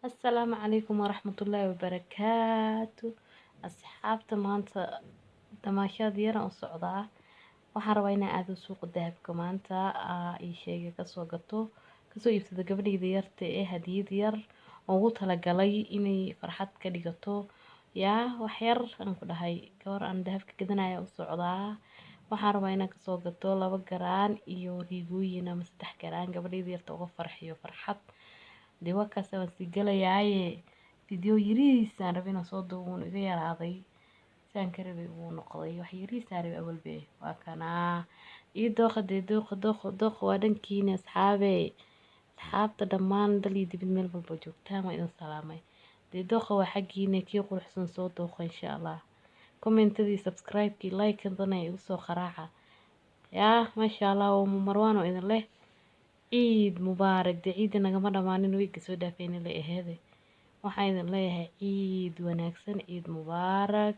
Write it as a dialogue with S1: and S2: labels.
S1: السلام عليكم ورحمة الله وبركاته. أصحابتا maanta damaashaad yar oo socdaa. Waxaan rabaa inaan aado suuqa dahabka maanta ii sheegay kasoo gato kasoo iibsado gabadhayda yarta ee hadiyad yar oo ugu talagalay inay farxad ka dhigato yaa wax yar aan ku dhahay gabar aan dahabka gadanaya u socdaa. Waxaan rabaa inaan kasoo gato 2 garaan iyo riigooyin ama 3 garaan gabadhayda yarta uga farxiyo farxad. dee wakaas waan sii galayaaye video yariis aan rabay inaan soo duubo iga yaraaday saan ka rabay uu noqday wax yariis aan rabay awalbe waa kanaa ii dooqa dooqa waa dhankiina asxaabta dhammaan dal iyo dibad meel walba joogtaan waa idin salaamay dee dooqa waa xaggiina kii quruxsan soo dooqa insha Allah commentadii subscribe-kii like-kadana igu soo qaraaca yaa masha Allah waa Marwaan oo idin leh ciid mubaarak dee ciida nagama dhamaanin weeyga soo dhaafayna la aheede waxaan idin leeyahay ciid wanaagsan ciid mubaarak.